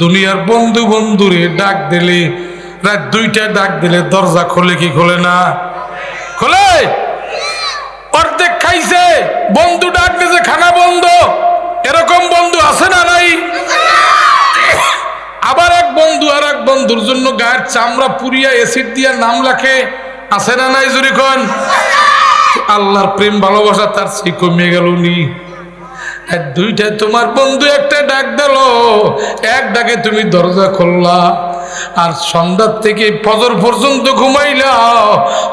দুনিয়ার বন্ধু বন্ধুরে ডাক দিলে, রাত 2টায় ডাক দিলে দরজা খোলে কি খোলে না? খোলে। অর্ধেক খাইছে, বন্ধু ডাক দিয়েছে খানা বন্ধ, এরকম বন্ধু আছে না নাই? আবার এক বন্ধু আর এক বন্ধুর জন্য গায়ের চামড়া পুরিয়া এসিড দিয়া নাম লেখে, আছে না নাই? জোরে কোন। আল্লাহর প্রেম ভালোবাসা তার চেয়ে কমে গেল নি? 2টায় তোমার বন্ধু একটা ডাক দিল, এক ডাকে তুমি দরজা খুললা, আর সন্ধ্যা থেকে ফজর পর্যন্ত ঘুমাইলা।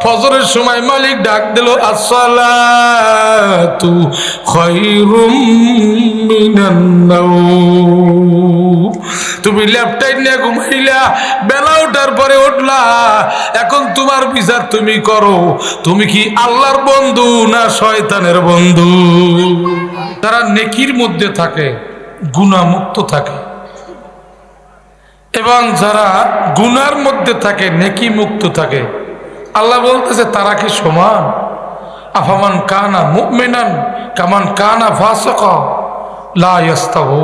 ফজরের সময় মালিক ডাক দিল, আসসালাতু খায়রুম মিনান নাওম। তুমি ল্যাপটপ নিয়ে ঘুমাইলা, বেলা ওঠার পরে উঠলা, এখন তোমার বিচার তুমি করো, তুমি কি আল্লাহর বন্ধু না শয়তানের বন্ধু? তারা নেকির মধ্যে থাকে, গুনাহমুক্ত থাকে, এবং যারা গুনার মধ্যে থাকে নেকি মুক্ত থাকে। আল্লাহ বলতেছে তারা কি সমান? আফামান কানা মুমিনান কামান কানা ফাসিকা লা ইয়াস্তাবু।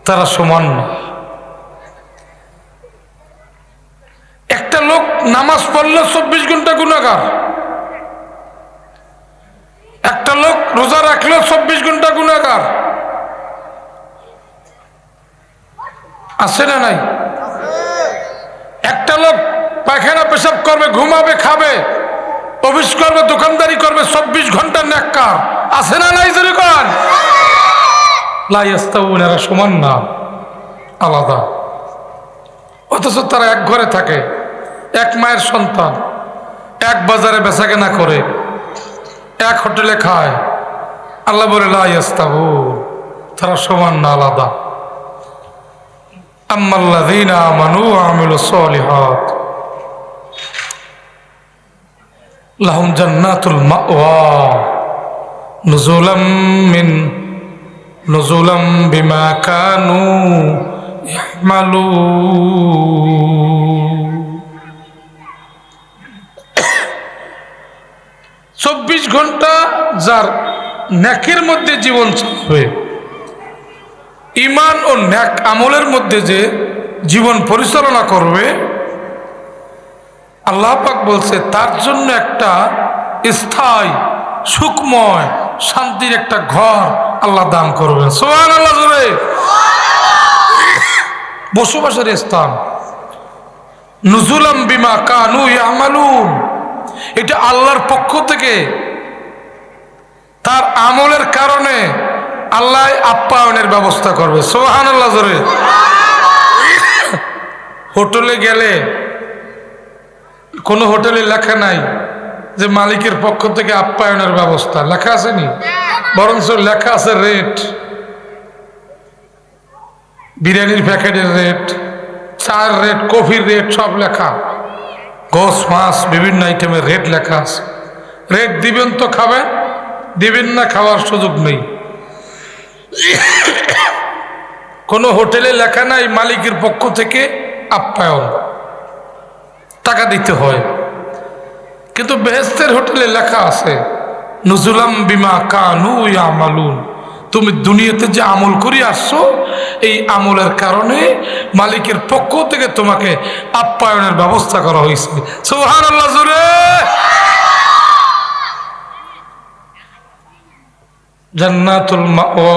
তারা সমান না। একটা লোক নামাজ পড়লে 24 ঘন্টা গুনাহগার, একটা লোক রোজা রাখলেও 24 ঘন্টা গুনাহগার। আছে না নাই? একটা লোক পায়খানা পেশাব করবে, ঘুমাবে, খাবে, অফিস করবে, দোকানদারি করবে, 24 ঘন্টা নেককার। আছে না নাই? জোরে কোন। লা ইয়াস্তাউন, এরা সমান না, আলাদা। অথচ তারা এক ঘরে থাকে, এক মায়ের সন্তান, এক বাজারে বেচাকেনা করে, এক হোটেলে খায়। আল্লাহ বলে লা ইয়াস্তাউন, তারা সমান না, আলাদা। আম্মাল্লাযীনা আমানু ওয়া আমিলুস সালিহাত লাহুম জান্নাতুল মাওয়া নুজুলাম বিমা কানু ইয়ামালুন। 24 ঘন্টা যার নেকের মধ্যে জীবন চলবে, ঈমান ও নেক আমলের মধ্যে যে জীবন পরিচালনা করবে, আল্লাহ পাক বলছে তার জন্য একটা স্থায়ী সুখময় শান্তির একটা ঘর আল্লাহ দান করবেন। সুবহানাল্লাহ। জোরে বসবাসের স্থান। নুজুলাম বিমা কানু ইয়ামালুন, এটা আল্লাহর পক্ষ থেকে তার আমলের কারণে আল্লাহ আপ্যায়নের ব্যবস্থা করবে। সুবহানাল্লাহ। জোরে। হোটেলে গেলে কোনো হোটেলে লেখা নাই যে মালিকের পক্ষ থেকে আপ্যায়নের ব্যবস্থা, লেখা আসেনি, বরঞ্চ লেখা আছে রেট। বিরিয়ানির প্যাকেটের রেট, চার রেট, কফির রেট, সব লেখা। গোস মাছ বিভিন্ন আইটেমের রেট লেখা আছে। রেট দিবেন তো খাবেন, দিবেন না খাওয়ার সুযোগ নেই। কোনো হোটেলে লেখা নাই মালিকের পক্ষ থেকে আপ্যায়ন, টাকা দিতে হয়। কিন্তু বেহেশতের হোটেলে লেখা আছে নুজুলাম বিমা কানু ইয়ামালুন, তুমি দুনিয়াতে যে আমল করে আসছো, এই আমলের কারণে মালিকের পক্ষ থেকে তোমাকে আপ্যায়নের ব্যবস্থা করা হয়েছে। সুবহানাল্লাহ। জোরে। জান্নাতুল মাওয়া,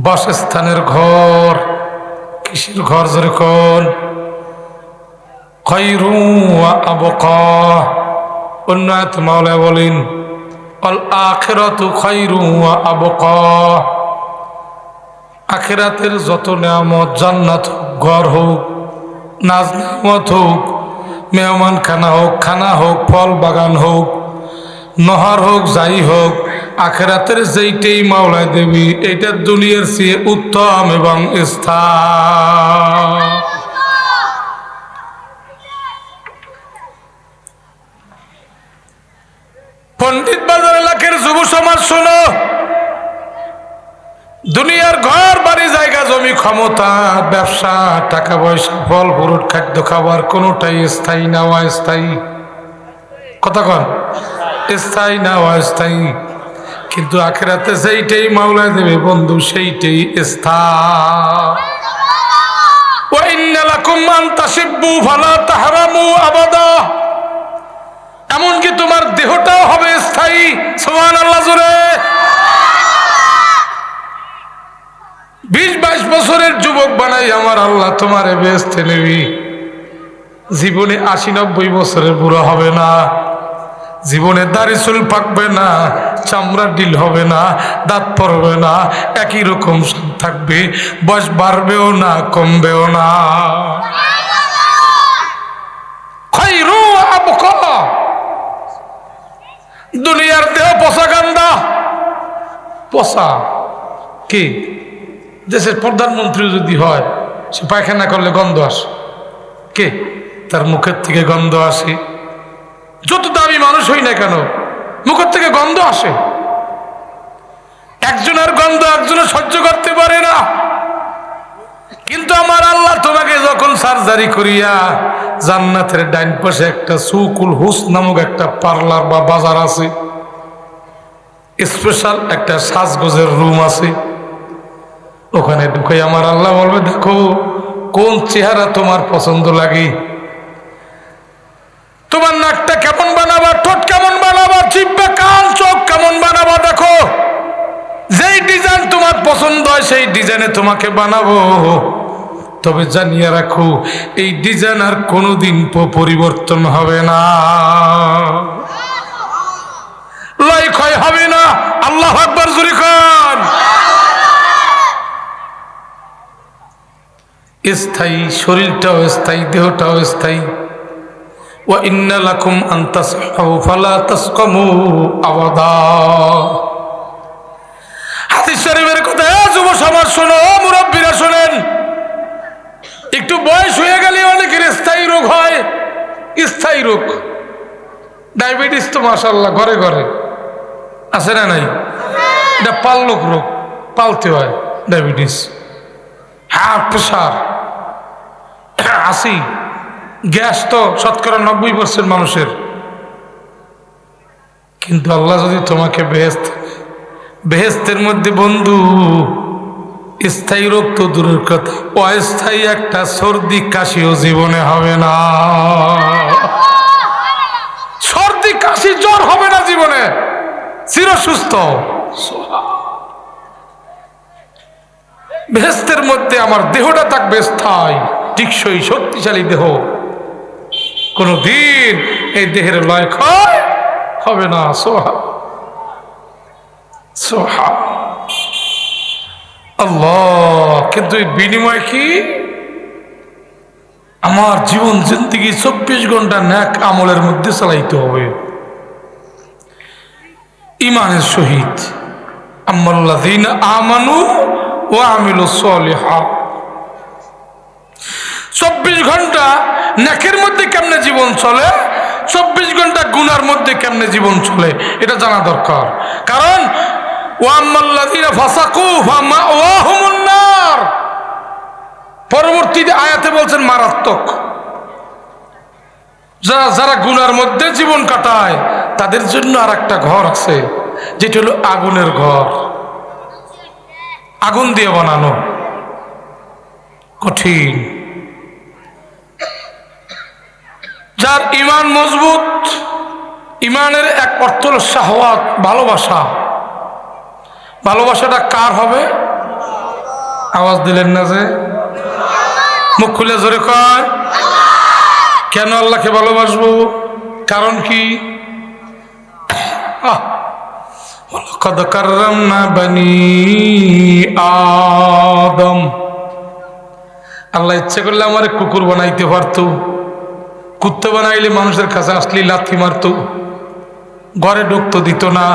বাসস্থানের ঘর। কিসের ঘর? জোরে কোন। খায়রু ওয়া আবকা। অন্য আয়াতে মাওলা বলেন আল আখিরাতু খায়রু ওয়া আবকা। আখিরাতের যত নিয়ামত, জান্নাত হোক, ঘর হোক, নাজ নিয়ামত হোক, মেহমান খানা হোক, খানা হোক, ফল বাগান হোক, নহর হোক, যাই হোক, আখিরাতের যেইটাই মাওলা দেবী, এটা দুনিয়ার চেয়ে উত্তম এবং স্থায়ী। পণ্ডিত বাজার এলাকার যুব সমাজ শোনো, দুনিয়ার ঘর বাড়ি, জায়গা জমি, ক্ষমতা, ব্যবসা, টাকা পয়সা, ফল ফ্রুট, খাদ্য খাবার কোনোটাই স্থায়ী না অস্থায়ী? কথা কন। স্থায়ী না অস্থায়ী? কিন্তু আখিরাতে সেইটাই মাওলা দেবে বন্ধু, সেইটাই স্থান। ওয়া ইন্না লাকুম আন তাশিব্বু ফালা তাহরামু আবাদা। এমনকি তোমার দেহটাও হবে স্থায়ী। সুবহানাল্লাহ জোরে। 20-22 বছরের যুবক বানাই আমার আল্লাহ তোমারে বেহেশতে নেবি। জীবনে 80-90 বছরের বুড়ো হবে না, জীবনে দাড়ি চুল পাকবে না, চামড়া ডিল হবে না, দাঁত পড়বে না, একই রকম থাকবে, বয়স বাড়বেও না কমবেও না। খায়রু আবকা। দুনিয়ার দেহ পচা গান্দা। পচা কি? দেশের প্রধানমন্ত্রী যদি হয়, সে পায়খানা করলে গন্ধ আসে, কে? তার মুখের থেকে গন্ধ আসে। যত দামি মানুষ হই না কেন, মুখের থেকে গন্ধ আসে। একজনের গন্ধ একজনের সহ্য করতে পারে না। কিন্তু আমার আল্লাহ তোমাকে যখন সার্জারি করিয়া জান্নাতের ডাইন পাশে একটা সুকুল হুস নামক একটা পার্লার বা বাজার আছে, স্পেশাল একটা সাজগোজের রুম আছে, ওখানে ঢুকে আমার আল্লাহ বলবে, দেখো কোন চেহারা তোমার পছন্দ লাগে, তোমার নাকটা কেমন বানাবা, ঠোঁট কেমন বানাবা, জিহ্বা কান চোখ কেমন বানাবা, দেখো যেই ডিজাইন তোমার পছন্দ হয় সেই ডিজাইনে তোমাকে বানাবো। তবে জানিয়ে রাখো, এই ডিজাইন আর কোনোদিন পরিবর্তন হবে না, লয় ক্ষয় হবে না। আল্লাহু আকবার জোরে কোন। স্থায়ী, শরীরটাও স্থায়ী, দেহটাও স্থায়ী। ওয়া ইন্না লাকুম আন তাসহু ফালা তাসকামু আবাদা। হাদিস শরীফের কথা যুব সমাজ শোনো, মুরব্বীরা শোনেন। একটু বয়স হয়ে গেলে অনেকের স্থায়ী রোগ হয়। স্থায়ী রোগ ডায়াবেটিস তো মাশাআল্লাহ ঘরে ঘরে আছে না নাই? এটা পালক রোগ, পালতে হয়। ডায়াবেটিস, হার্ট প্রেশার, আসি, গ্যাস তো শতকরা 90% মানুষের। কিন্তু আল্লাহ যদি তোমাকে বেহেশতের মধ্যে বন্ধু স্থায়ী রোগ তো দূরের কথা, অস্থায়ী একটা সর্দি কাশিও জীবনে হবে না। সর্দি কাশি জ্বর হবে না জীবনে, চির সুস্থ। বেহেশতের মধ্যে আমার দেহটা থাকবে স্থায়ী, টিকসই, শক্তিশালী দেহ। কোনদিন এই দেহের লয় ক্ষয় হবে না। সোহা সোহা আল্লাহ। কিন্তু এর বিনিময় কি? আমার জীবন জিন্দেগি 24 ঘন্টা নেক আমলের মধ্যে চালাইতে হবে, ইমানের সহিত। আম্মাল্লাযীনা আমানু ওয়া আমিলুস সলিহাত। 24 ঘন্টা নেকের মধ্যে কেমনে জীবন চলে, 24 ঘন্টা গুনার মধ্যে কেমনে জীবন চলে, এটা জানা দরকার। কারণ ওয়াম্মাল্লাযীনা ফাসাকু ফামাওয়াহুমুন নার, পরবর্তীতে আয়াতে বলছেন মারাত্মক। যারা গুনার মধ্যে জীবন কাটায় তাদের জন্য আর একটা ঘর আছে, যেটা হলো আগুনের ঘর। আগুন দিয়ে বানানো, কঠিন। যার ইমান মজবুত, ইমানের এক অর্থ হল শাহওয়াত, ভালোবাসা। ভালোবাসাটা কার হবে? আওয়াজ দিলেন না যে? মুখ খুলে জোরে কয়। কেন আল্লাহকে ভালোবাসবো? কারণ কি? ওয়ালাকাদ কাররামনা বানি আদম। আল্লাহ ইচ্ছে করলে আমার কুকুর বানাইতে পারতো, কুত্তা বানাইলে মানুষের কাছে আসলে লাথি মারতো, ঘরে ঢুকতে দিত না,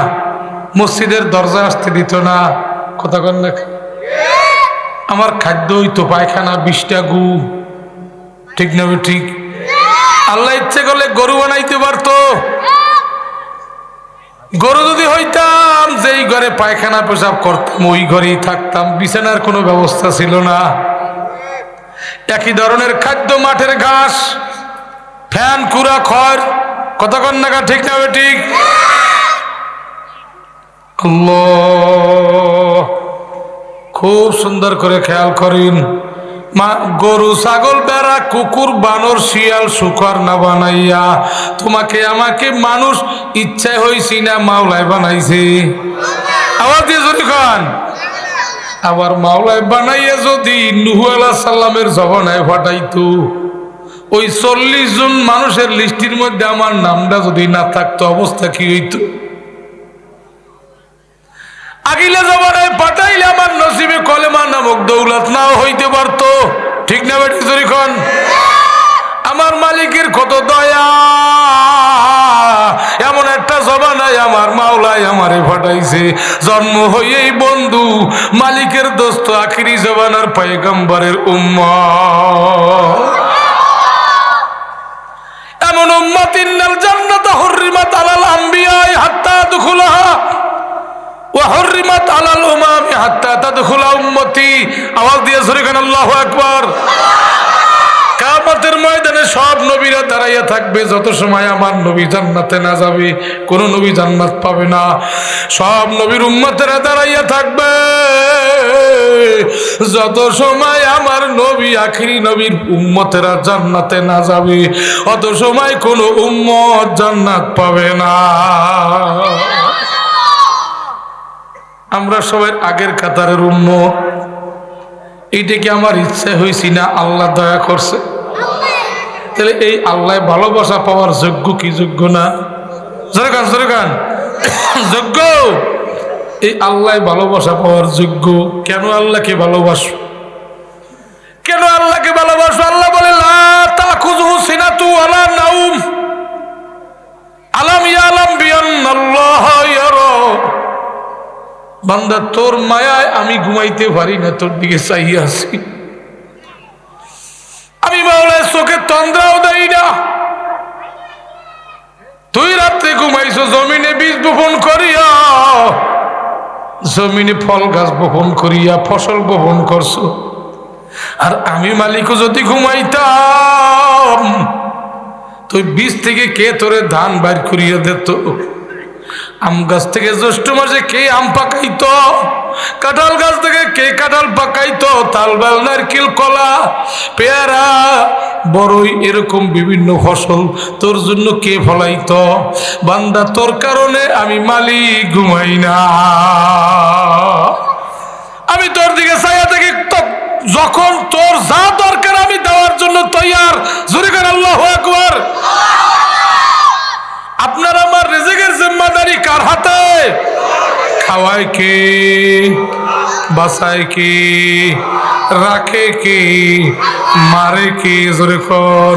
মসজিদের দরজা আসতে দিত না। কথা কন না? আমার খাদ্য হইতো পায়খানা, 20টা গু, ঠিক না? ঠিক। আল্লাহ ইচ্ছে করলে গরু বানাইতে পারতো। গরু যদি হইতাম, যেই ঘরে পায়খানা পেশাব করতাম ওই ঘরেই থাকতাম, বিছানার কোনো ব্যবস্থা ছিল না। একই ধরনের খাদ্য, মাঠের ঘাস, ফ্যান, কুড়া, খড়। কথা কন না? ঠিক না? ঠিক। আল্লাহ, খুব সুন্দর করে খেয়াল করেন। গরু ছাগল বেড়া কুকুর বানর শিয়াল শুকর না বানাইয়া তোমাকে আমাকে মানুষ ইচ্ছায় হইছি না মাওলায় বানাইছে? আওয়াজ দিয়ে জোরে খান। আবার মাওলায় বানাইয়া যদি নূহ আলাইহিস সালামের জবানায় ফাটাইতো, ওই 40 জন মানুষের লিস্টির মধ্যে আমার নামটা যদি না থাকতো, অবস্থা কি হইতো? আগিলা জবানায় পাঠাইলে আমার নসিবে কলেমা নামক দৌলত নাও হইতে পারতো। ঠিক না বেটি জরিখন? আমার মালিকের কত দয়া, এমন একটা জবানায় আমার মাওলায় আমারে পাঠাইছে। জন্ম হইয়েই বন্ধু মালিকের দোস্ত আখিরি জবানার পয়গম্বরের উম্মত। এমন উম্মত ইন্নাল জান্নাতা হুররিমাত আলাল আমবিয়া হাত্তা দুখুলাহা ওয়া হুররিমাত আলাল উমামি হাত্তা তাদখুলা উম্মতি। আওয়াজ দিয়ে জোরে কান আল্লাহু আকবার। কিয়ামতের ময়দানে সব নবীরা দাঁড়াইয়া থাকবে, যত সময় আমার নবী জান্নাতে না যাবে কোন নবী জান্নাত পাবে না। সব নবীর উম্মতেরা দাঁড়াইয়া থাকবে, যত সময় আমার নবী আখিরি নবীর উম্মতেরা জান্নাতে না যাবে অত সময় কোন উম্মত জান্নাত পাবে না। আমরা সবাই আগের কাতারের উম্মত। এইটা কি আমার ইচ্ছা হয়েছি না আল্লাহ দয়া করছে? তাহলে এই আল্লাহ ভালোবাসা পাওয়ার যোগ্য কি যোগ্য না? জোরে গান জোরে গান যোগ্য। এই আল্লাহ ভালোবাসা পাওয়ার যোগ্য। কেন আল্লাহকে ভালোবাসো? কেন আল্লাহকে ভালোবাসো? আল্লাহ বলে লা তাখুযুহু সিনাতু ওয়ালা নাউম আলাম ইয়ালাম বিআন্নাল্লাহা ইয়ারা। বান্দা তোর মায়ায় আমি ঘুমাইতে পারি না, তোর দিকে চাইয়া আছি। আমি মাওলার চোখে তন্দ্রাও দেই না। তুই রাত্রে ঘুমাইছো জমিনে বীজ বপন করিয়া, জমিনে ফল গাছ বপন করিয়া ফসল বপন করছো। আর আমি মালিকও যদি ঘুমাইতাম, তুই বীজ থেকে কে তোরে ধান বাইর করিয়া দিত? আম গাছ থেকে জ্যৈষ্ঠ মাসে কে আম পাকাইতো? কাঁঠাল গাছ থেকে কে কাঁঠাল পাকাইতো? তাল বেল নারকেল কলা পেয়ারা বড়ই এরকম বিভিন্ন ফসল তোর জন্য কে ফলাইতো? বান্দা তোর কারণে আমি মালিক ঘুমাই না। আমি তোর দিকে চাইয়া থাকি, যখন তোর যা দরকার আমি দেওয়ার জন্য তৈয়ার। জোরে করে আল্লাহু আকবার। আপনার আমার রিজিকের জিম্মাদারি কার হাতে? খাওয়ায় কে? বাঁচায় কে? রাখে কে? মারে কে? জোরে কর।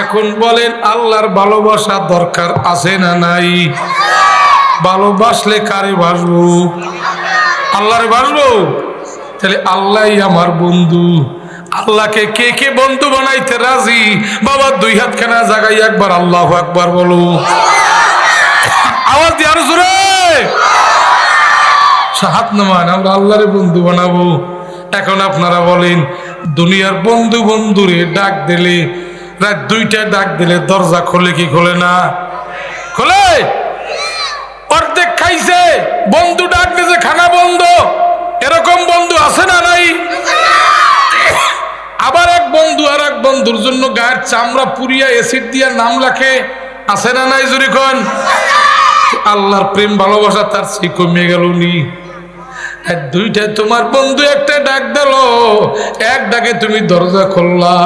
এখন বলেন আল্লাহর ভালোবাসা দরকার আছে না নাই? ভালোবাসলে কারে বাসবো? আল্লাহরে বাসবো। তাহলে আল্লাহই আমার বন্ধু। আল্লাহকে কে কে বন্ধু বানাইতে রাজি? বাবা দুই হাত খানা জাগাই একবার আল্লাহু আকবার বলো। আওয়াজ দিয়ে আরো জোরে হাত নামান। আমরা আল্লাহরে বন্ধু বানাবো। এখন আপনারা বলেন, দুনিয়ার বন্ধু বন্ধুরে ডাক দিলে, রাত 2টায় ডাক দিলে দরজা খোলে কি খোলে না? খোলে। অর্ধেক খাইছে, বন্ধু ডাক দিয়েছে খানা বন্ধ। এরকম বন্ধু আছে না নাই? আবার এক বন্ধু আর এক বন্ধুর জন্য গায়ের চামড়া পুরিয়া এসিড দিয়া নাম রাখে, আছে না নাই? জোরে কোন। আল্লাহর প্রেম ভালোবাসা তার সে কমে গেল নি? 2টায় তোমার বন্ধু একটা ডাক দিল, এক ডাকে তুমি দরজা খুললা,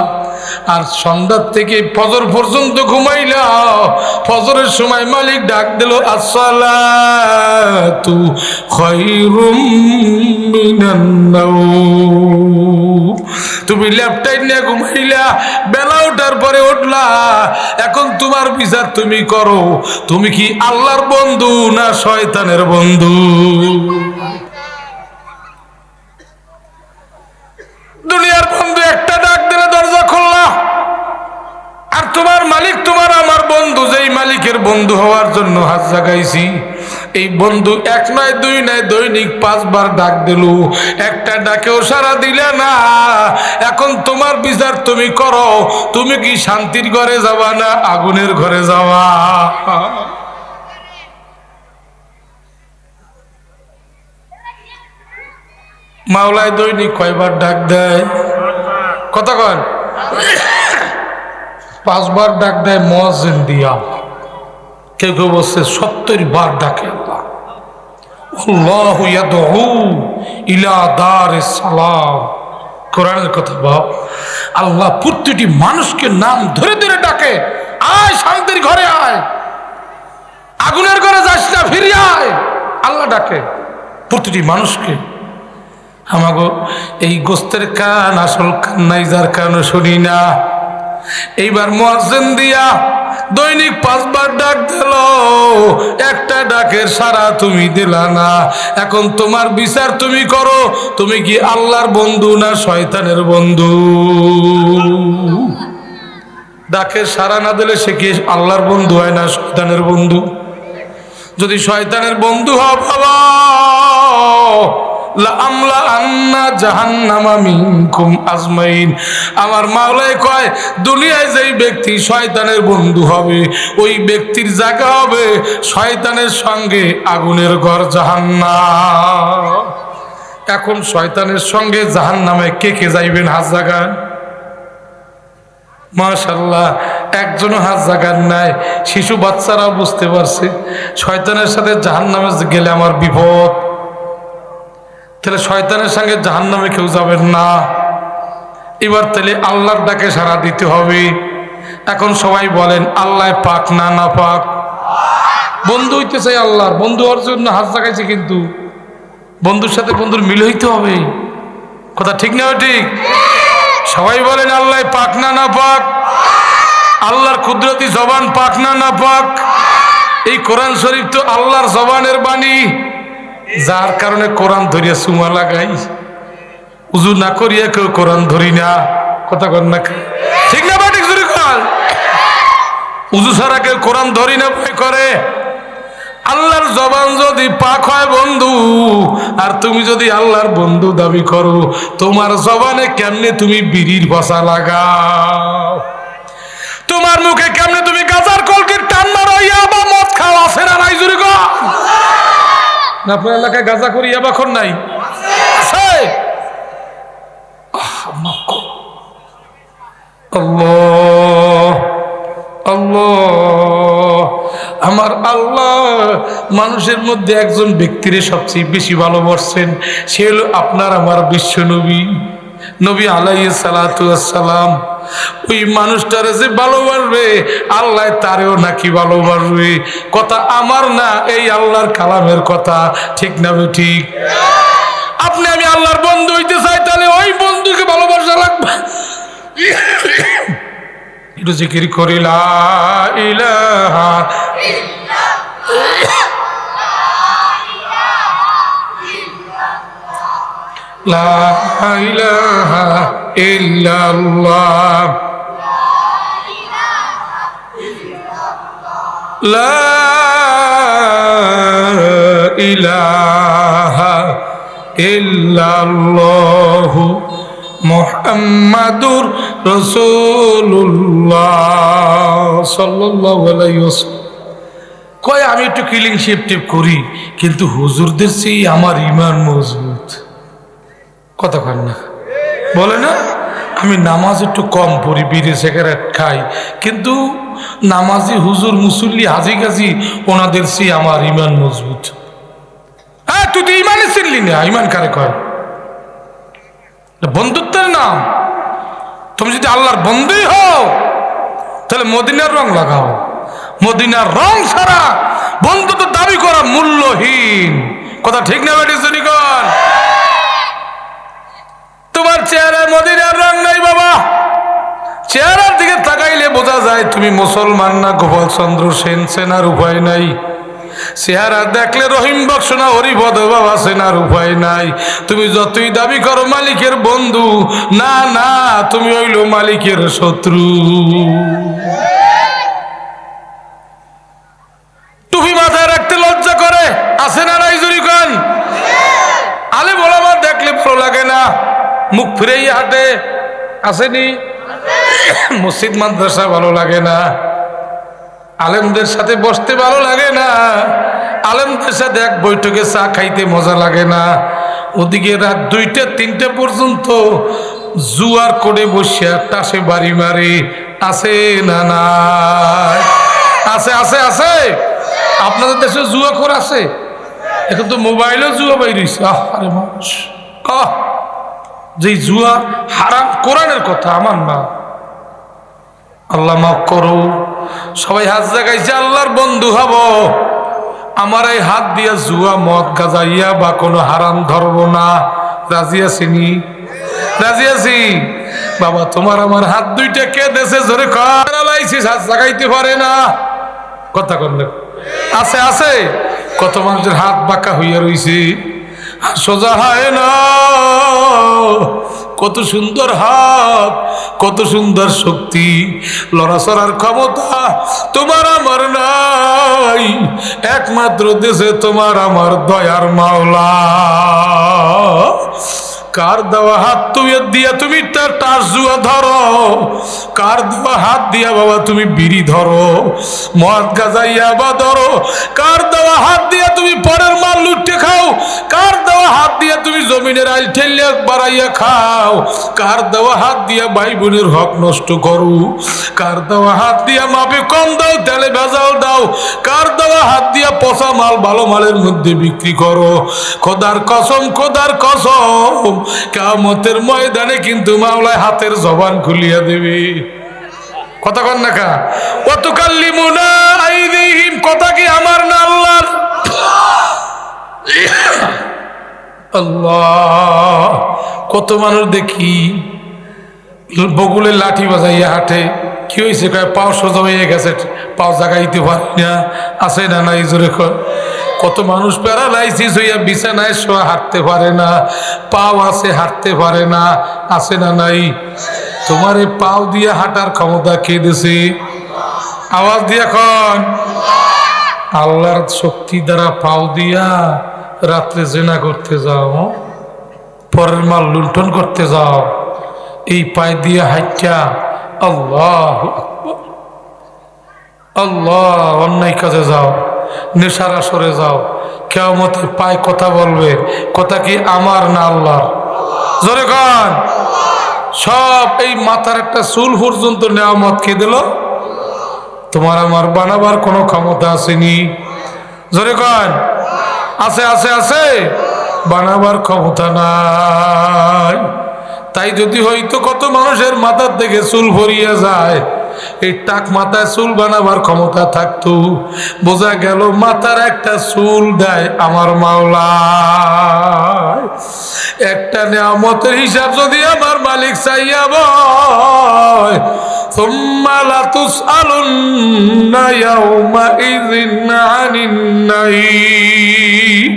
আর সন্ধ্যার থেকে ফজর পর্যন্ত ঘুমাইলা। ফজরের সময় মালিক ডাক দিল, আসসালাতু খায়রুম মিনান নাওম। তুমি ল্যাপটপ নিয়ে ঘুমাইলা, বেলা ওঠার পরে উঠলা। এখন তোমার বিচার তুমি করো, তুমি কি আল্লাহর বন্ধু না শয়তানের বন্ধু? দুনিয়ার বন্ধু একটা ডাক দিলে দরজা খুললা, আর তোমার মালিক তোমার আমার বন্ধু, যেই মালিকের বন্ধু হওয়ার জন্য হাত জাগাইছি, এই বন্ধু 1 নয় 2 নয় দৈনিক 5 বার ডাক দিল, একটা ডাকেও সারা দিলে না। এখন তোমার বিচার তুমি করো, তুমি কি শান্তির ঘরে যাবা না আগুনের ঘরে যাবা? মাওলায় দৈনিক কয়বার ডাক দেয়? কথা কন। 5 বার ডাক দেয় মুয়াজ্জিন দিয়া। কেউ কেউ বলছে 70 বার ডাকে আল্লাহ। আল্লাহু ইয়াদউ ইলা দারিস সালাম। কোরআনের কথা বাপ। আল্লাহ প্রতিটি মানুষকে নাম ধরে ধরে ডাকে, আয় শান্তির ঘরে আয়, আগুনের ঘরে যাস না, ফিরে আয়। আল্লাহ ডাকে প্রতিটি মানুষকে। আমাগো এই গোস্তের কান আসল কান নাই, যার কারণে শুনি না। এইবার মুয়াজ্জিন দিয়া দৈনিক 5 বার ডাক দিল, একটা ডাকের সাড়া তুমি দিলা না। এখন তোমার বিচার তুমি করো, তুমি কি আল্লাহর বন্ধু না শয়তানের বন্ধু? ডাকের সাড়া না দিলে সে কি আল্লাহর বন্ধু হয় না শয়তানের বন্ধু? যদি শয়তানের বন্ধু হও বাবা, লাআমলা আন্না জাহান্নামা মিনকুম আজমাইন। আমার মাওলাই কয়, দুনিয়ায় যেই ব্যক্তি শয়তানের বন্ধু হবে, ওই ব্যক্তির জায়গা হবে শয়তানের সঙ্গে আগুনের ঘর জাহান্নাম। এখন শয়তানের সঙ্গে জাহান্নামে কে কে যাইবেন? হাত জাগান। মাশাআল্লাহ, একজনও হাত জাগান নাই। শিশু বাচ্চারাও বুঝতে পারছে শয়তানের সাথে জাহান্নামে গেলে আমার বিপদ। তাহলে শয়তানের সঙ্গে জাহান্নামে কেউ যাবেন না। এবার তাহলে আল্লাহর ডাকে সাড়া দিতে হবে। এখন সবাই বলেন, আল্লাহ পাক না না পাক? বন্ধু হইতে চাই আল্লাহর, বন্ধু হওয়ার জন্য হাত জাগাইছে, কিন্তু বন্ধুর সাথে বন্ধুর মিল হইতে হবে। কথা ঠিক না ঠিক? সবাই বলেন, আল্লাহ পাক না না পাক? আল্লাহর কুদরতি জবান পাক না না পাক? এই কোরআন শরীফ তো আল্লাহর জবানের বাণী, যার কারণে কোরআন ধরিয়া চুমা লাগাই। উজু না করিয়া কেউ কোরআন ধরি না। কথা কন না ঠিক না? বা ঠিক জোরে কর। উজু ছাড়া কেউ কোরআন ধরি না, ভয় করে। আল্লাহর জবান যদি পাক হয় বন্ধু, আর তুমি যদি আল্লাহর বন্ধু দাবি করো, তোমার জবানে কেমনে তুমি বিড়ির বসা লাগাও? তোমার মুখে কেমনে তুমি গাজার কলকির টান মারো, ইয়াবা মদ খাও? আছে না নাই জোরে কর? না আপনার এলাকায় গাঁজা করি ইয়াবাখন নাই? আছে। আল্লাহ আল্লাহ, আমার আল্লাহ মানুষের মধ্যে একজন ব্যক্তিরে সবচেয়ে বেশি ভালোবাসছেন, সে হলো আপনার আমার বিশ্ব নবী, নবী আলাইহিস সালাতু ওয়াস সালাম। ওই মানুষটারে যে ভালোবাসবে, আল্লাহ তারেও নাকি ভালোবাসবে। কথা আমার না, এই আল্লাহর কালামের কথা। ঠিক না ঠিক? আপনি আমি আল্লাহর বন্ধু হইতে চাই, তাহলে ওই বন্ধুকে ভালোবাসা লাগবে। একটু জিকির করি, লা ইলাহা লা ইলাহা ইল্লাল্লাহ, লা ইলাহা ইল্লাল্লাহু মুহাম্মাদুর রাসূলুল্লাহ সাল্লাল্লাহু আলাইহি ওয়াসাল্লাম। কয় আমি একটু কিলিং শেপ টেপ করি, কিন্তু হুজুরদের চেয়ে আমার ঈমান মজবুত। কথা কন না, বলে না? আমি নামাজ একটু কম পড়ি, বিড়ি সিগারেট খাই, কিন্তু নামাজি হুজুর মুসল্লি হাজি গাজি ওনাদের চেয়ে আমার ঈমান মজবুত। হ্যাঁ, তুই তো ঈমানে চিনলি না। ঈমান কারে কয়? বন্ধুত্বের নাম। তুমি যদি আল্লাহর বন্ধুই হও, তাহলে মদিনার রং লাগাও। মদিনার রং ছাড়া বন্ধুত্ব দাবি করা মূল্যহীন। কথা ঠিক না বেটি জনিগণ? তোমার চেহারায় মদিনার রং নাই বাবা। চেহারার দিকে তাকাইলে বোঝা যায় তুমি মুসলমান না গোপাল চন্দ্র সেন, সেনার উপায় নাই। চেহারা দেখলে রহিম বক্স না হরিপদ বাবা, সেনার উপায় নাই। তুমি যতই দাবি করো মালিকের বন্ধু, না না, তুমি হইল মালিকের শত্রু। টুপি মাথায় রাখতে লজ্জা করে, আছে না নাই জুরি কন? আলেম ওলামা দেখলে ভালো লাগে না, মুখ ফিরেই হাঁটে, আসেনি? মসজিদ মাদ্রাসা ভালো লাগে না, আলেমদের সাথে বসতে ভালো লাগে না, আলেমদের সাথে এক বৈঠকে চা খাইতে মজা লাগে না। ওদিকে রাত 2টা 3টা পর্যন্ত জুয়ার কোডে বসে টাসে বাড়ি মারে। আছে না নাই? আছে আছে আছে। আপনাদের দেশে জুয়াখোর আছে? এখন তো মোবাইলেও জুয়া বাইরেছে। আরে মানুষ যে জুয়া হারাম, কোরআনের কথা, আমার না। আল্লাহ মাফ করো। সবাই হাত জাগাইছে আল্লাহর বন্ধু হব, আমার এই হাত দিয়া জুয়া মদ গাজাইয়া বা কোনো হারাম ধরব না। রাজি আছিনি? রাজি আছি। বাবা তোমার আমার হাত 2টা কে দেশে জোরে খাইছিস, হাত জাগাইতে পারে না। কথা করলে আছে আছে। কত মানুষের হাত বাঁকা হইয়া রইছে, সোজা হয় না। কত সুন্দর হাত, কত সুন্দর শক্তি, লড়াচড়ার ক্ষমতা তোমার আমার নাই। একমাত্র দেশে তোমার আমার দয়ার মাওলা। কার দেওয়া হাত দিয়া তুমি তার জুয়া ধরো? কার দেওয়া হাত দিয়া বাবা তুমি বিড়ি ধরো, মদ গাজাইয়া বা ধরো? কার দেওয়া হাত দিয়া তুমি পরের মাল লুটে খাও? কার দেওয়া হাত দিয়া তুমি জমিনের আইল ঠেলিয়া বাড়াইয়া খাও? কার দেওয়া হাত দিয়া ভাই বোনের হক নষ্ট করো? কার দেওয়া হাত দিয়া মাপে কম দাও, তেলে ভেজাল দাও? কার দেওয়া হাত দিয়া পচা মাল ভালো মালের মধ্যে বিক্রি করো? খোদার কসম, খোদার কসম, কিয়ামতের ময়দানে কিন্তু মাওলায় হাতের জবান খুলিয়া দেবে। কথা কন না কা? ওয়াতুকাল্লিমুনা আইদিহিম, কথা কি আমার না আল্লাহর? আল্লাহ, কত মানুষ দেখি বগুলে লাঠি বাজাইয়া হাঁটে। কি হয়েছে? কয় পাও সোজা হয়ে গেছে, পাও জাগাইতে পারি না। আছে না নাই? জোরে কয়। কত মানুষ প্যারালাইসিস হইয়া বিছানায় শোয়া, হাঁটতে পারে না, পাও আছে হাঁটতে পারে না। আছে না নাই? তোমার এই পাও দিয়া হাঁটার ক্ষমতা কে দিছে? আওয়াজ দিয়া কন। আল্লাহর শক্তি দ্বারা পাও দিয়া রাত্রে জেনা করতে যাও, পরের মাল লুণ্ঠন করতে যাও, এই পায়ে দিয়ে হাইটা আল্লাহ আল্লাহ অন্যায় কাজে যাও, নেশার আসরে যাও, কিয়ামতে পায় কথা বলবে। কথা কি আমার না আল্লাহর? জোরে কন। সব এই মাথার একটা চুল পর্যন্ত নেয়ামত কে দিল? তোমার আমার বানাবার কোনো ক্ষমতা আসেনি। জোরে কন। আছে আছে আছে। বানাবার ক্ষমতা নাই। তাই যদি হয়তো কত মানুষের মাথার থেকে চুল ভরিয়া যায়, এই টাক মাথায় চুল বানাবার ক্ষমতা থাকতো, বোঝা গেল মাথার একটা চুল দেয় আমার মাওলা। একটা নিয়ামতের হিসাব যদি আমার মালিক চাইয়া বয়, সুম্মা লাতুসআলুন্না ইয়াউমাইযিন আনিন নাঈম।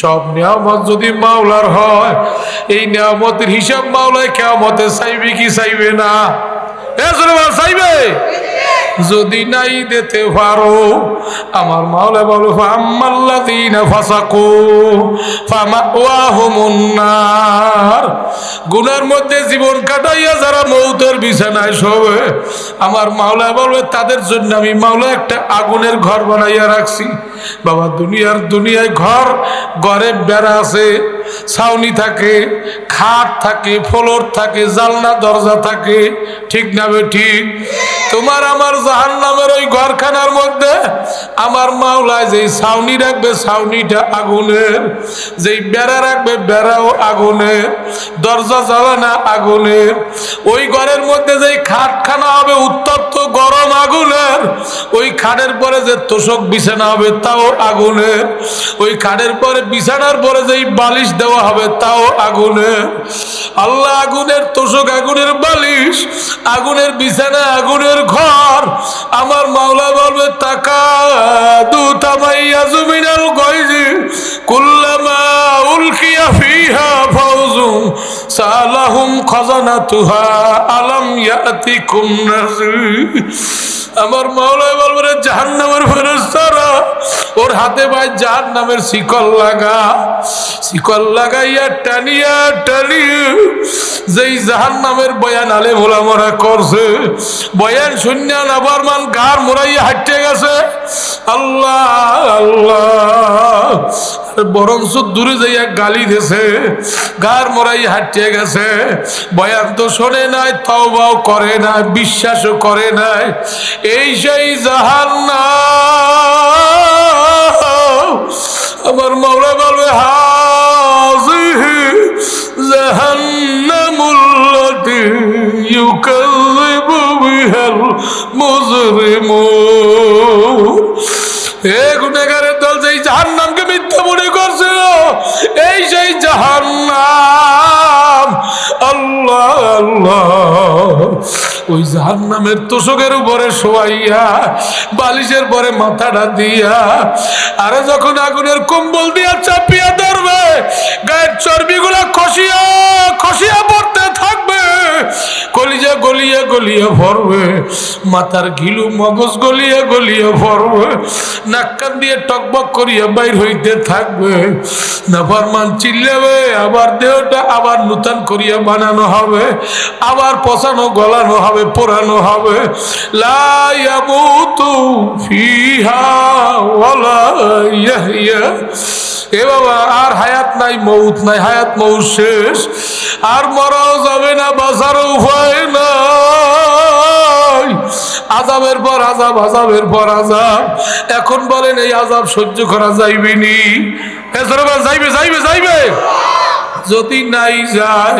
সব নিয়ামত যদি মাওলার হয়, এই নিয়ামতের হিসাব মাওলায় কিয়ামতে চাইবে কি চাইবে না? চাইবে। যদি নাই দিতে পারো, আমার মাওলা বলো ফাম্মাল্লাযীনা ফাসাকু ফামাওয়াহুমুন নার। গুনার মধ্যে জীবন কাটাইয়া যারা মৌতের বিছানায় শোবে, আমার মাওলা বলবে তাদের জন্য আমি মাওলা একটা আগুনের ঘর বানাইয়া রাখছি। বাবা দুনিয়ায় ঘরে বেড়া আছে, ছাউনি থাকে, খাট থাকে, ফ্লোর থাকে, জানলা দরজা থাকে, ঠিক না ঠিক? তোমার আমার জাহান্নামের ওই ঘরখানার মধ্যে আমার মাওলায় যেই ছাউনি রাখবে, ছাউনিটা আগুনের, যেই বেড়া রাখবে, বেড়াও আগুনের, দরজা জ্বালানা আগুনের, ওই ঘরের মধ্যে যেই খাটখানা হবে উত্তপ্ত গরম আগুনের, ওই খাটের পরে যে তোষক বিছানা হবে তাও আগুনের, ওই খাটের পরে বিছানার পরে যেই বালিশ দেওয়া হবে তাও আগুনের। আল্লাহ আগুনের তোষক, আগুনের বালিশ, আগুনের বিছানা, আগুনের ঘর। আমার মাওলা বলবে তাকাদু তামাইয়াজু মিনাল গায়জি কুল্লামা উলকিয়া ফিহা ফাউজুন সালাহুম খাজানাতুহা আলাম ইয়াতিকুম নাযীর। আমার মাওলা বলবে জাহান্নামের ফেরেশতারা, ওর হাতে ভাই জাহান্নামের শিকল লাগাইয়া টানিয়া যেই জাহান্নামের বয়ান আলেম ওলামারা করছে, বয়ান শূন্য নাবার মান গার মোড়াইয়া হাঁটতে গেছে। আল্লাহ আল্লাহ বরঞ্চ দূরে যাইয়া গালি দিয়েছে, গার মরাই হাঁটিয়ে গেছে। বয়ান তো শোনে নাই, তওবাও করে নাই, বিশ্বাসও করে নাই। এই সেই জাহান্নাম। আমার মাওলা বলবে হাযিহি জাহান্নামুল্লাতী ইউকাযযিবু বিহাল মুজরিমুন। এ গুনাহগারের দল যেই জাহান্নামকে মিথ্যা মনে করছিল, এই সেই জাহান্নাম। আল্লাহ আল্লাহ, ওই জাহান্নামের তোষকের উপরে শোয়াইয়া বালিশের পরে মাথাটা দিয়া, আরে যখন আগুনের কম্বল দিয়া চাপিয়া ধরবে, গায়ের চর্বিগুলা খসিয়া খসিয়া পড়তে থাকবে, কলিজা গলিয়া গলিয়া ভরবে, মাথার ঘিলু মগজ গলিয়া গলিয়া ভরবে, নাক কান দিয়ে টকবক করিয়া বাইর হইতে থাকবে। নাফরমান চিল্লাবে, আবার দেহটা আবার নূতন করিয়া বানানো হবে, আবার পচানো গলানো হবে, পোড়ানো হবে। লা ইয়ামুতু ফিহা ওয়ালা ইয়াহইয়া। এ বাবা, আর হায়াত নাই, মৌত নাই, হায়াত মৌত শেষ। আর মরাও যাবে না, বাঁচার উপায় নাই। আযাবের পর আযাব, আযাবের পর আযাব। এখন বলেন এই আযাব সহ্য করা যাইবে নি? যাইবে যাইবে যাইবে। যদি নাই যায়,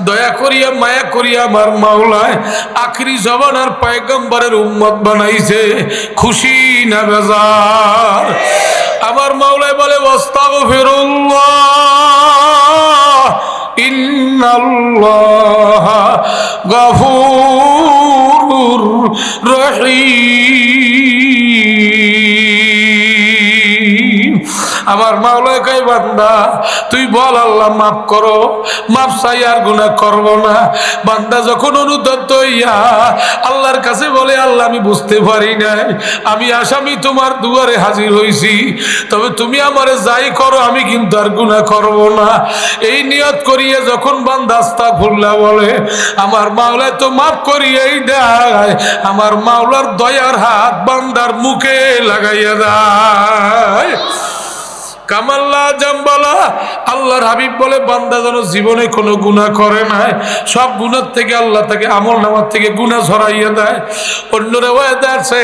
দয়া করিয়া মায়া করিয়া আমার মাওলায় আখিরি জমানার পয়গম্বরের উম্মত বানাইছে, খুশি না বেজার? আমার মাওলায় বলে আস্তাগফিরুল্লাহ ইন্নাল্লাহা গফুরুর রহিম। আমার মাওলায় কয় বান্দা তুই বল আল্লাহ মাফ করো, মাফ চাই আর গুনাহ করব না। বান্দা যখন অনুতপ্ত হইয়া আল্লাহর কাছে বলে আল্লাহ আমি বুঝতে পারি নাই, আমি আসামি তোমার দুয়ারে হাজির হইছি, তবে তুমি আমারে যাই করো আমি কিন্তু আর গুনাহ করব না। এই নিয়ত করিয়ে যখন বান্দা আস্তাগফিরুল্লাহ বলে, আমার মাওলা তো মাফ করিয়েই দেয়। আমার মাওলার দয়ার হাত বান্দার মুখে লাগাইয়া দেয়। কামাল্লা জাম্বালা। আল্লাহর হাবিব বলে বান্দা যেন জীবনে কোনো গুনাহ করে নাই, সব গুনাহ থেকে আল্লাহ তাকে আমল নামার থেকে গুনাহ ঝরাইয়া দেয়। অন্য রিওয়ায়াতে আছে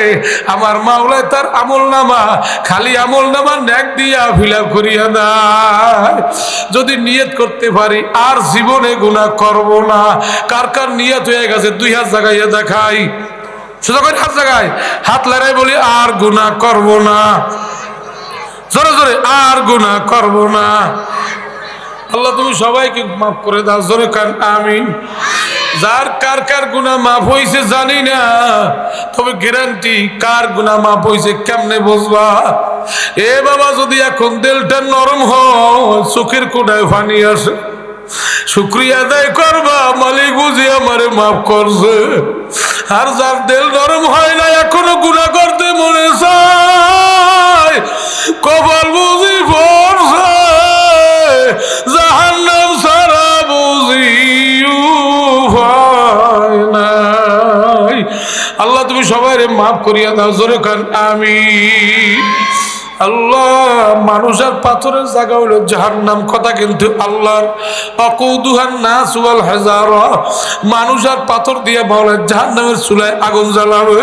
আমার মাওলা তার আমল নামা, খালি আমল নামা নেক দিয়া ফিলাপ করিয়া দেয়। যদি নিয়ত করতে পারি আর জীবনে গুনাহ করব না, কার কার নিয়ত হয়ে গেছে দুই হাত জাগাইয়া দেখাই, শুধু করে হাত জাগায়, হাত লড়াই বলি আর গুনাহ করব না, জোরে জোরে আর গুনাহ করব না। আল্লাহ তুমি সবাইকে মাফ করে দাও, জোরে কান আমিন। যার কার কার গুনাহ মাফ হইছে জানি না, তবে গ্যারান্টি কার গুনাহ মাফ হইছে কেমনে বুঝবা? এ বাবা, যদি এখন দিলটা নরম হয়, চোখের কোণায় পানি আসে, শুকরিয়া আদায় করবা মালিক বুঝি আমারে মাফ করছে। আর যার দিল নরম হয় না, এখনো গুনাহ করতে মনে চায়, কপাল বুঝি পড়ছে জাহান্নাম ছাড়া বুঝি উপায় নাই। আল্লাহ তুমি সবাইরে মাফ করিয়া দাও, জোরে কান আমিন। আল্লাহ, মানুষ আর পাথরের জায়গা হলো জাহান্নাম, কথা কিন্তু আল্লাহর। আকুদুহান নাস ওয়াল হাজারা, মানুষ আর পাথর দিয়ে বলে জাহান্নামের চুলায় আগুন জ্বালাবে।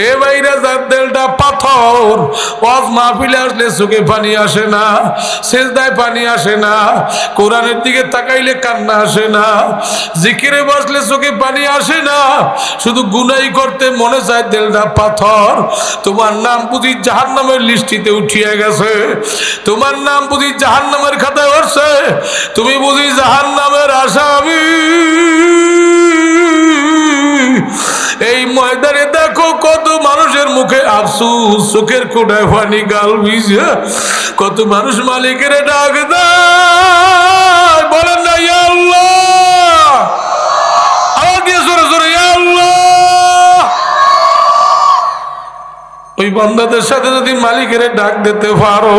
এ ভাইরা, যার দিলটা পাথর, ওয়াজ মাহফিলে আসলে চোখে পানি আসে না, সেজদায় পানি আসে না, কোরআনের দিকে তাকাইলে কান্না আসে না, জিকিরে বসলে চোখে পানি আসে না, শুধু গুনাই করতে মনে চায়, দিলটা পাথর। তোমার নাম বুঝি জাহান্নামের লিস্টিতে উঠিয়ে গেছে, তোমার নাম বুঝি জাহান্নামের খাতায় উঠছে, তুমি বুঝি জাহান্নামের আসামি। এই ময়দানে দেখো কত মানুষের মুখে আফসোস, চোখের কোণায় পানি, গাল ভিজে, কত মানুষ মালিকের ডাক দেয়, বলেন না ইয়া আল্লাহ, আওয়াজ দিয়ে জোরে জোরে ইয়া আল্লাহ। ওই বান্দাদের সাথে যদি মালিকের ডাক দিতে পারো,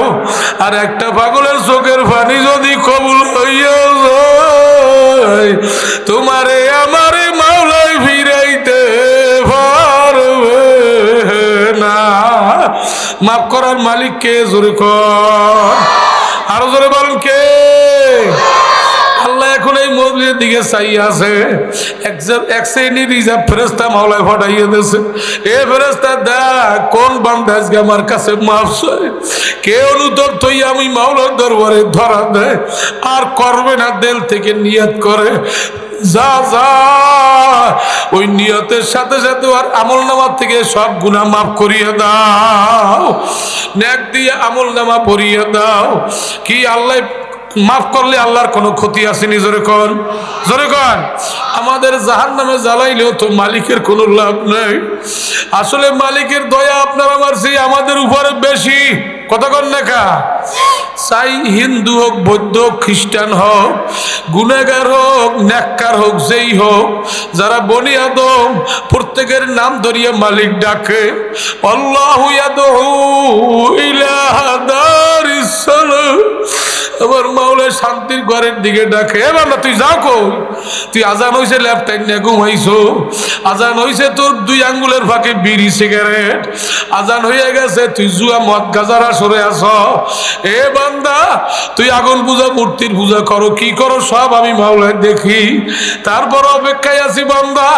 আর একটা পাগলের চোখের পানি যদি কবুল হইয়া যায়, তোমারে আমারে মাওলাই ফিরাইতে পারবে না। মাফ করার মালিক কে? জোরে কর। এই মজলিসের দিকে চাই আছে এক শ্রেণীর রিজার্ভ ফেরেশতা মাওলায় পাঠাইয়া দিয়েছে। এ ফেরেশতা দেখ কোন বান্দা আজকে আমার কাছে মাফ চায়, কে অনুতপ্ত হই আমি মাওলার দরবারে ধরা দেয় আর করবে না, দিল থেকে নিয়ত করে যা যা ওই নিয়তের সাথে সাথে আর আমল নামা থেকে সব গুনাহ মাফ করিয়ে দাও, নেক দিয়ে আমল নামা ভরিয়ে দাও। কি আল্লাহ মাফ করলে আল্লাহর কোনো ক্ষতি আসেনি? জোরে কন, জোরে কন। আমাদের জাহান্নামে জ্বালাইলেও তো মালিকের কোনো লাভ নাই। আসলে মালিকের দয়া আপনার আমার সেই আমাদের উপরে বেশি। কথা কন না? চাই হিন্দু হোক, বৌদ্ধ হোক, খ্রিস্টান হোক, গুনাহগার হোক, নেককার হোক, যেই হোক, যারা বনি আদম প্রত্যেকের নাম ধরিয়ে মালিক ডাকে, আল্লাহু ইয়াদউ ইলা দারিস সালাম, আমার মাওলা শান্তির ঘরের দিকে ডাকে। এ বান্দা তুই যাও কই? তুই আজান হইছে ল্যাপটাইন নিয়ে ঘুমাইছো, আজান হইছে তোর 2 আঙ্গুলের ফাঁকে বিড়ি সিগারেট, আজান হয়ে গেছে তুই জুয়া মদ গাজার আসরে আছো। এ বান্দা তুই আগুন পূজা মূর্তির পূজা করো, কি করো সব আমি মাওলায় দেখি। তারপর অপেক্ষায় আছি বান্দা,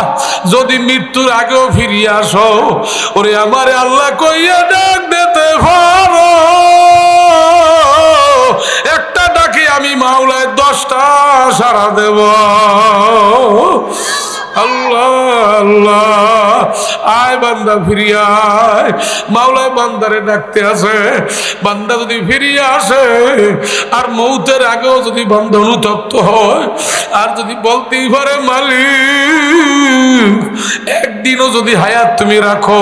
যদি মৃত্যুর আগেও ফিরিয়ে আসো, ওরে আমারে আল্লাহ কইয়া ডাক দিতে পারো। একটা ডাকে আমি মাওলায় 10টা সাড়া দেব। আল্লাহ আল্লাহ, আয় বান্দা ফিরিয়ে আয়। মাওলায় বান্দারে ডাকতে আছে। বান্দা যদি ফিরিয়ে আসে আর মৌতের আগেও যদি বান্দা অনুতপ্ত হয় আর যদি বলতেই পারে মালিক একদিনও যদি হায়াত তুমি রাখো,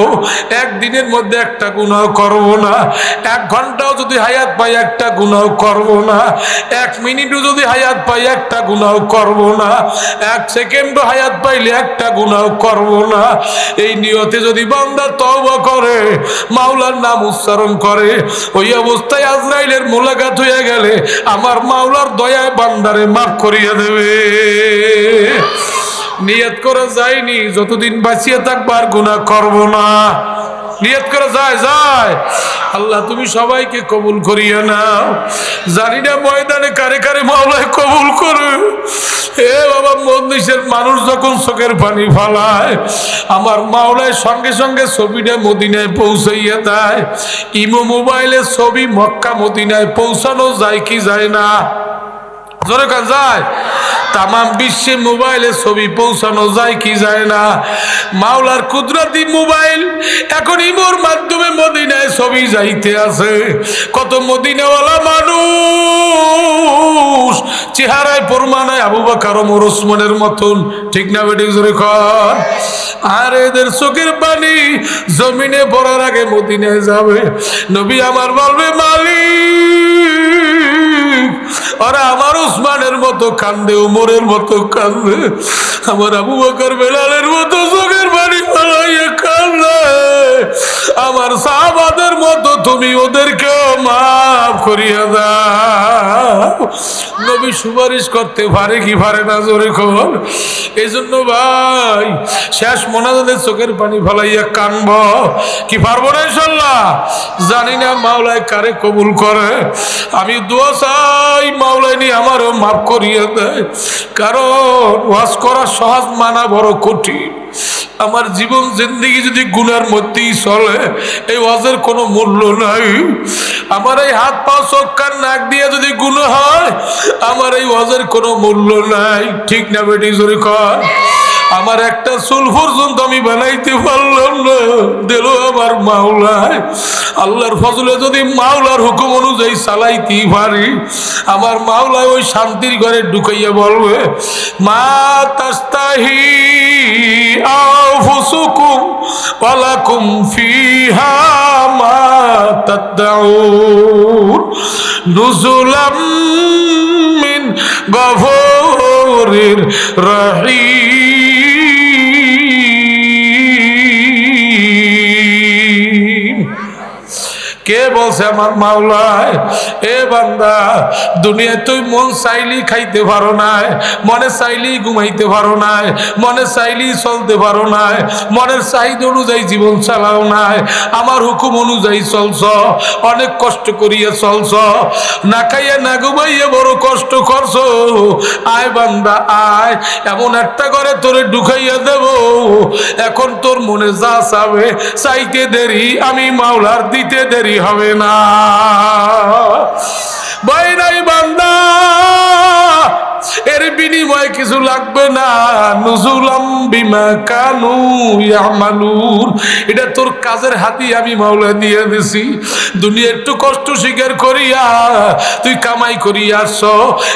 একদিনের মধ্যে একটা গুনাহ করবো না, 1 ঘন্টাও যদি হায়াত পাই একটা গুনাহ করবো না, 1 মিনিটও যদি হায়াত পাই একটা গুনাহ করবো না, 1 সেকেন্ডও হায়াত পাইলে একটা গুনাহ করবো না, এই নিয়তে যদি বান্দা তওবা করে, মাওলার নাম উচ্চারণ করে, ওই অবস্থায় আজরাইলের মোলাকাত হয়ে গেলে আমার মাওলার দয়ায় বান্দারে মাফ করিয়ে দেবে। নিয়ত করা যায়নি যতদিন বাঁচিয়ে থাকবার গুনাহ করবো না, নিয়ত করে যায় যায়। আল্লাহ তুমি সবাইকে কবুল করিয়ে নাও। জানি না ময়দানে কারে কারে মাওলায় কবুল করে। হে বাবা, মজলিসের মানুষ যখন চোখের পানি ফালায়, আমার মাওলায় সঙ্গে সঙ্গে ছবিটা মদিনায় পৌঁছাইয়া দেয়। ইমো মোবাইলে ছবি মক্কা মদিনায় পৌঁছানো যায় কি যায় না? জোরে কান যায়? তাম বিশ্বে মোবাইলে ছবি পৌঁছানো যায় কি যায় না? মাওলার কুদরতি মোবাইল এখন ইমোর মাধ্যমে মদিনায় ছবি যাইতে আছে। কত মদিনাওয়ালা মানুষ চেহারায় প্রমাণায় আবু বকর ওমর ওসমানের মতন, ঠিক না বেঠিক? জোরে কর। আর এদের চোখের পানি জমিনে পড়ার আগে মদিনায় যাবে। নবী আমার বলবে মালিক, ওরা আমার উসমানের মতো কান্দে, উমরের মতো কান্দে, আমার আবু বকর বেলালের মতো চোখের পানি ফেলাইয়া কান্দে, আমার সাহাবাদের মতো তুমি ওদেরকেও মাফ করিয়া দাও। নবী সুপারিশ করতে পারে কি পারে না? জোরে খবর। এই জন্য ভাই শেষ মোনাজাতের চোখের পানি ফেলাইয়া কানব কি পারবো না? ইনশাল্লাহ। জানি না মাওলায় কারে কবুল করে। আমি দোয়া চাই মাওলায় নি আমারও মাফ করিয়ে দেয়, কারণ ওয়াজ করা সহজ, মানা বড় কঠিন। আমার জীবন জিন্দেগি যদি গুনার মধ্যেই চলে, এই ওয়াজের কোনো মূল্য নাই। আমার এই হাত পা চোখ কান নাক দিয়ে যদি গুনাহ হয়, আমার এই ওয়াজের কোনো মূল্য নাই, ঠিক না বেটি? জোরে কর। আমার একটা চুল পর্যন্ত আমি বানাইতে পারলাম না, দিল আমার মাওলায়। আল্লাহর ফজলে যদি মাওলার হুকুম অনুযায়ী চালাইতে পারি, আমার মাওলায় ওই শান্তির ঘরে ঢুকাইয়া বলবে, মা তাস্তাহি আনফুসুকুম ওয়ালাকুম ফিহা মা তাদউন নুজুলাম মিন গফুরির রহিম। কে বলছে আমার মাওলায়, এ বান্দা দুনিয়ায় তুই মন চাইলেই খাইতে পারো না, মনে চাইলেই ঘুমাইতে পারো না, মনে চাইলেই চলতে পারো না, মনের চাহিদা অনুযায়ী জীবন চালাও না, আমার হুকুম অনুযায়ী চলছ, অনেক কষ্ট করিয়া চলছ, না খাইয়া না ঘুমাইয়া বড় কষ্ট করছো। আয় বান্দা আয়, এমন একটা করে তোরে ঢুকাইয়া দেব, এখন তোর মনে যা চাবে চাইতে দেরি আমি মাওলার দিতে দেরি হবে না। ভয় নাই বান্দা, এর বিনিময়ে কিছু লাগবে না। নুজুলাম বিমা কানু ইয়ামালুন, এটা তোর কাজের হাতি আমি মাওলা দিয়ে দিছি। দুনিয়া একটু কষ্ট স্বীকার করিয়া তুই কামাই করিয়া আসছ,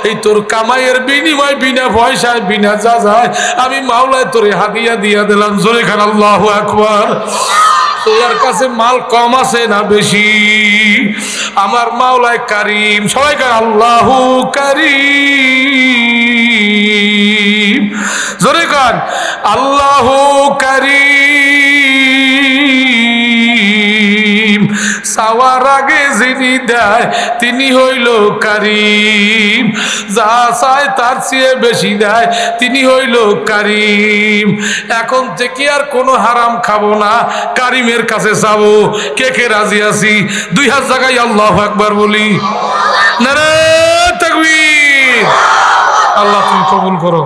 এই তোর কামাইয়ের বিনিময় বিনা পয়সায় বিনা যা যায় আমি মাওলায় তোরে হাতিয়া দিয়া দিলাম। জোরে খান আল্লাহু আকবার। তোর কাছে মাল কম আছে না বেশি? আমার মাওলায় কারিম, সবাই কার আল্লাহু কারিম, জোরে কান আল্লাহু কারিম। চাওয়ার আগে যিনি দেয় তিনি হইল কারিম, যা চায় তার চেয়ে বেশি দেয় তিনি হইল কারিম। এখন থেকে আর কোনো হারাম খাবো না, কারিমের কাছে যাবো। কে কে রাজি আছি? 2 হাত জায়গায় আল্লাহু আকবার বলি। নারে তাকবীর। আল্লাহ তুমি কবুল করো।